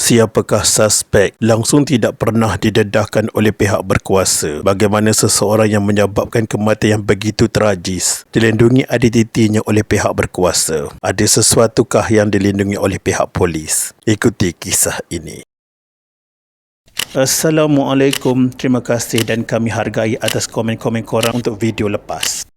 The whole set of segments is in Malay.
Siapakah suspek langsung tidak pernah didedahkan oleh pihak berkuasa? Bagaimana seseorang yang menyebabkan kematian yang begitu tragis dilindungi identitinya oleh pihak berkuasa? Ada sesuatukah yang dilindungi oleh pihak polis? Ikuti kisah ini. Assalamualaikum, terima kasih dan kami hargai atas komen-komen korang untuk video lepas.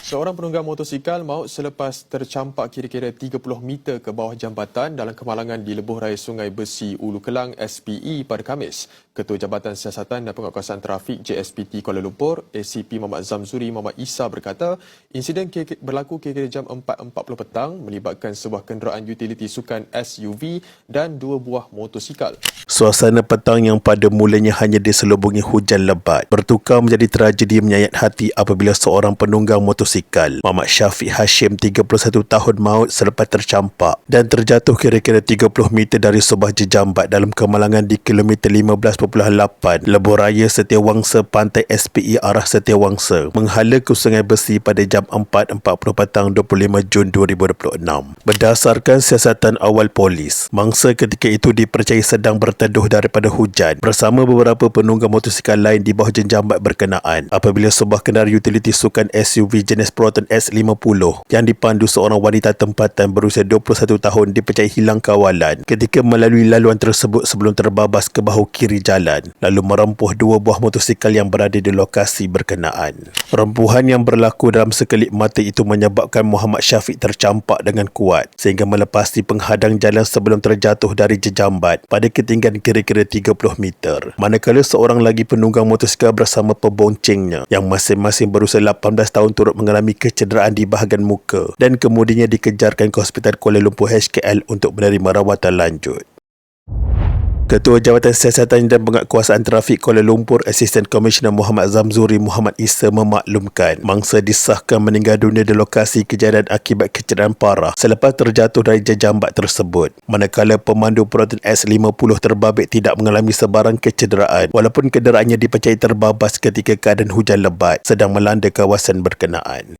Seorang penunggang motosikal maut selepas tercampak kira-kira 30 meter ke bawah jambatan dalam kemalangan di lebuh raya Sungai Besi, Ulu Kelang, SPE pada Khamis. Ketua Jabatan Siasatan dan Penguatkuasaan Trafik JSPT Kuala Lumpur, ACP Muhammad Zamzuri Muhammad Isa berkata, insiden berlaku kira-kira jam 4.40 petang melibatkan sebuah kenderaan utiliti sukan SUV dan dua buah motosikal. Suasana petang yang pada mulanya hanya diselubungi hujan lebat bertukar menjadi tragedi menyayat hati apabila seorang penunggang motosikal, Muhammad Syafiq Hashim, 31 tahun, maut selepas tercampak dan terjatuh kira-kira 30 meter dari sebuah jejambat dalam kemalangan di kilometer 15.8 lebuh raya Setiawangsa, Pantai SPE arah Setiawangsa, menghala ke Sungai Besi pada jam 4.40 petang 25 Jun 2026. Berdasarkan siasatan awal polis, mangsa ketika itu dipercayai sedang berteduh daripada hujan bersama beberapa penunggang motosikal lain di bawah jejambat berkenaan apabila sebuah kenderaan utiliti sukan SUV jenis Proton S50 yang dipandu seorang wanita tempatan berusia 21 tahun dipercayai hilang kawalan ketika melalui laluan tersebut sebelum terbabas ke bahu kiri jalan lalu merempuh dua buah motosikal yang berada di lokasi berkenaan. Rempuhan yang berlaku dalam sekelip mata itu menyebabkan Muhammad Syafiq tercampak dengan kuat sehingga melepasi penghadang jalan sebelum terjatuh dari jejambat pada ketinggian kira-kira 30 meter. Manakala seorang lagi penunggang motosikal bersama pemboncengnya yang masing-masing berusia 18 tahun turut mengalami kecederaan di bahagian muka dan kemudiannya dikejarkan ke Hospital Kuala Lumpur HKL untuk menerima rawatan lanjut. Ketua Jabatan Siasatan dan Penguatkuasaan Trafik Kuala Lumpur, Asisten Komisioner Muhammad Zamzuri Muhammad Isa memaklumkan mangsa disahkan meninggal dunia di lokasi kejadian akibat kecederaan parah selepas terjatuh dari jejambat tersebut. Manakala pemandu Proton S50 terbabit tidak mengalami sebarang kecederaan walaupun kenderaannya dipercayai terbabas ketika keadaan hujan lebat sedang melanda kawasan berkenaan.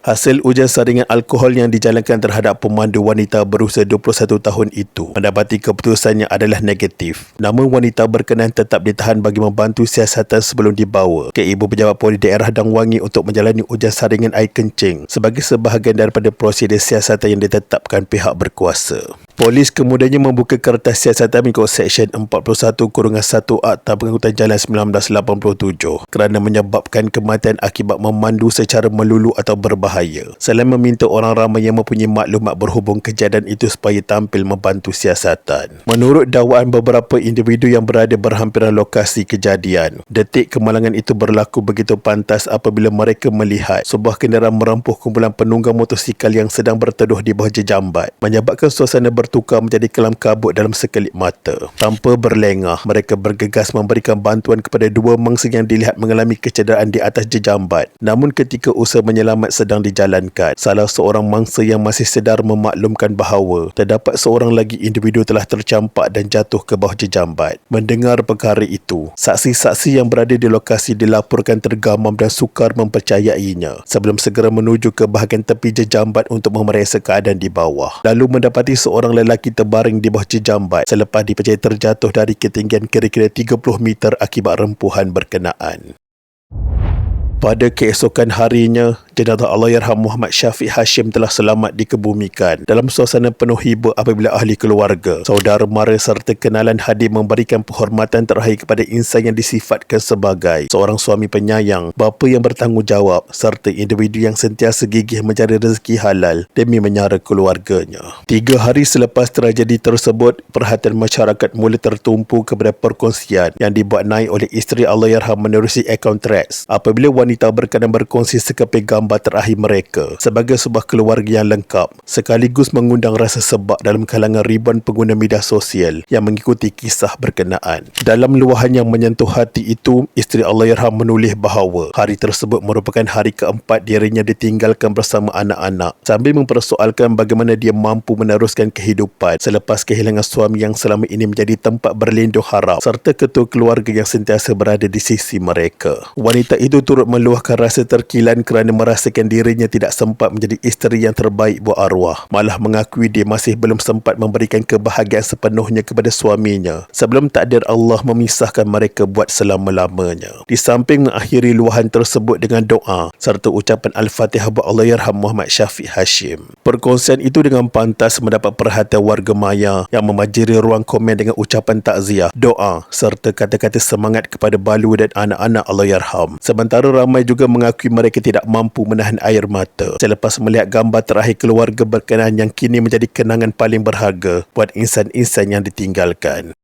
Hasil ujian saringan alkohol yang dijalankan terhadap pemandu wanita berusia 21 tahun itu mendapati keputusannya adalah negatif. Namun wanita berkenaan tetap ditahan bagi membantu siasatan sebelum dibawa ke Ibu Pejabat Polis Daerah Dang Wangi untuk menjalani ujian saringan air kencing sebagai sebahagian daripada prosedur siasatan yang ditetapkan pihak berkuasa. Polis kemudiannya membuka kertas siasatan mengikut Seksyen 41-1 Akta Pengangkutan Jalan 1987 kerana menyebabkan kematian akibat memandu secara melulu atau berbahaya. Selain meminta orang ramai yang mempunyai maklumat berhubung kejadian itu supaya tampil membantu siasatan. Menurut dakwaan beberapa individu yang berada berhampiran lokasi kejadian, detik kemalangan itu berlaku begitu pantas apabila mereka melihat sebuah kenderaan merempuh kumpulan penunggang motosikal yang sedang berteduh di bawah jejambat, menyebabkan suasana bertukar menjadi kelam kabut dalam sekelip mata. Tanpa berlengah, mereka bergegas memberikan bantuan kepada dua mangsa yang dilihat mengalami kecederaan di atas jejambat. Namun ketika usaha menyelamat sedang dijalankan, salah seorang mangsa yang masih sedar memaklumkan bahawa terdapat seorang lagi individu telah tercampak dan jatuh ke bawah jejambat. Mendengar perkara itu, saksi-saksi yang berada di lokasi dilaporkan tergamam dan sukar mempercayainya sebelum segera menuju ke bahagian tepi jejambat untuk memeriksa keadaan di bawah. Lalu mendapati seorang lelaki terbaring di bawah jejambat selepas dipercayai terjatuh dari ketinggian kira-kira 30 meter akibat rempuhan berkenaan. Pada keesokan harinya, jenazah Allahyarham Muhammad Syafiq Hashim telah selamat dikebumikan dalam suasana penuh hibur apabila ahli keluarga, saudara mara serta kenalan hadir memberikan penghormatan terakhir kepada insan yang disifatkan sebagai seorang suami penyayang, bapa yang bertanggungjawab serta individu yang sentiasa gigih mencari rezeki halal demi menyara keluarganya. 3 hari selepas tragedi tersebut, perhatian masyarakat mula tertumpu kepada perkongsian yang dibuat naik oleh isteri Allahyarham menerusi akaun Threads apabila wanita berkenaan berkongsi sekeping gambar gambar terakhir mereka sebagai sebuah keluarga yang lengkap, sekaligus mengundang rasa sebab dalam kalangan ribuan pengguna media sosial yang mengikuti kisah berkenaan. Dalam luahan yang menyentuh hati itu, isteri Allahyarham menulis bahawa hari tersebut merupakan hari keempat dirinya ditinggalkan bersama anak-anak, sambil mempersoalkan bagaimana dia mampu meneruskan kehidupan selepas kehilangan suami yang selama ini menjadi tempat berlindung harap serta ketua keluarga yang sentiasa berada di sisi mereka. Wanita itu turut meluahkan rasa terkilan kerana merasakan dirinya tidak sempat menjadi isteri yang terbaik buat arwah. Malah mengakui dia masih belum sempat memberikan kebahagiaan sepenuhnya kepada suaminya sebelum takdir Allah memisahkan mereka buat selama-lamanya. Di samping mengakhiri luahan tersebut dengan doa serta ucapan Al-Fatihah buat Allahyarham Muhammad Syafiq Hashim. Perkongsian itu dengan pantas mendapat perhatian warga maya yang memajiri ruang komen dengan ucapan takziah, doa serta kata-kata semangat kepada Balu dan anak-anak Allahyarham. Sementara ramai juga mengakui mereka tidak mampu menahan air mata selepas melihat gambar terakhir keluarga berkenaan yang kini menjadi kenangan paling berharga buat insan-insan yang ditinggalkan.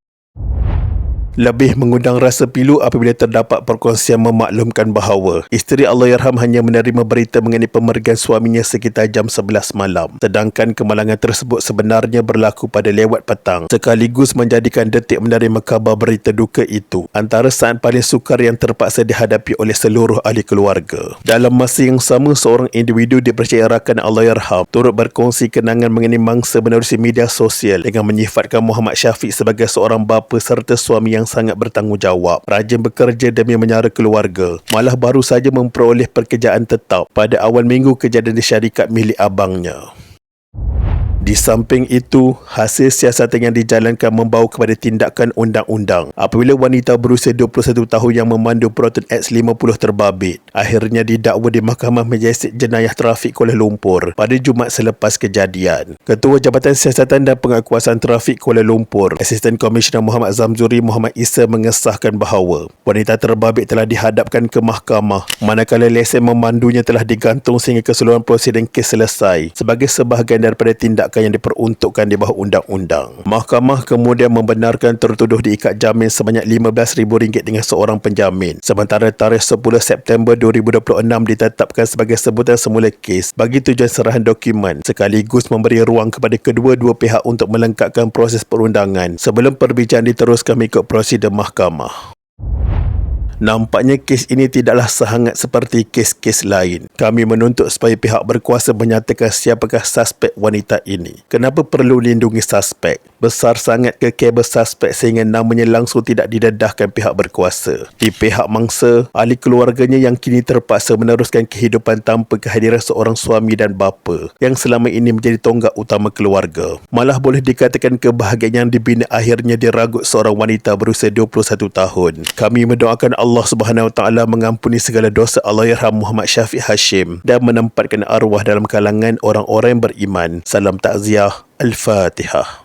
Lebih mengundang rasa pilu apabila terdapat perkongsian memaklumkan bahawa isteri Allahyarham hanya menerima berita mengenai pemergian suaminya sekitar jam 11 malam, sedangkan kemalangan tersebut sebenarnya berlaku pada lewat petang, sekaligus menjadikan detik menerima khabar berita duka itu antara saat paling sukar yang terpaksa dihadapi oleh seluruh ahli keluarga. Dalam masa yang sama, seorang individu dipercayakan Allahyarham turut berkongsi kenangan mengenai mangsa menerusi media sosial dengan menyifatkan Muhammad Syafiq sebagai seorang bapa serta suami yang sangat bertanggungjawab, rajin bekerja demi menyara keluarga, malah baru saja memperoleh pekerjaan tetap pada awal minggu kejadian di syarikat milik abangnya. Di samping itu, hasil siasatan yang dijalankan membawa kepada tindakan undang-undang apabila wanita berusia 21 tahun yang memandu Proton X 50 terbabit akhirnya didakwa di Mahkamah Majestik Jenayah Trafik Kuala Lumpur pada Jumaat selepas kejadian. Ketua Jabatan Siasatan dan Pengakuasaan Trafik Kuala Lumpur, Asisten Komisioner Muhammad Zamzuri Muhammad Isa mengesahkan bahawa wanita terbabit telah dihadapkan ke mahkamah manakala lesen memandunya telah digantung sehingga keseluruhan prosedur kes selesai sebagai sebahagian daripada tindakan yang diperuntukkan di bawah undang-undang. Mahkamah kemudian membenarkan tertuduh diikat jamin sebanyak RM15,000 dengan seorang penjamin. Sementara tarikh 10 September 2026 ditetapkan sebagai sebutan semula kes bagi tujuan serahan dokumen sekaligus memberi ruang kepada kedua-dua pihak untuk melengkapkan proses perundangan sebelum perbincangan diteruskan mengikut prosedur mahkamah. Nampaknya kes ini tidaklah sehangat seperti kes-kes lain. Kami menuntut supaya pihak berkuasa menyatakan siapakah suspek wanita ini. Kenapa perlu lindungi suspek? Besar sangat ke kabel suspek sehingga namanya langsung tidak didedahkan pihak berkuasa. Di pihak mangsa, ahli keluarganya yang kini terpaksa meneruskan kehidupan tanpa kehadiran seorang suami dan bapa yang selama ini menjadi tonggak utama keluarga. Malah boleh dikatakan kebahagiaan yang dibina akhirnya diragut seorang wanita berusia 21 tahun. Kami mendoakan Allah Subhanahu Wa Taala mengampuni segala dosa Allahyarham Muhammad Syafiq Hashim dan menempatkan arwah dalam kalangan orang-orang yang beriman. Salam takziah. Al-Fatihah.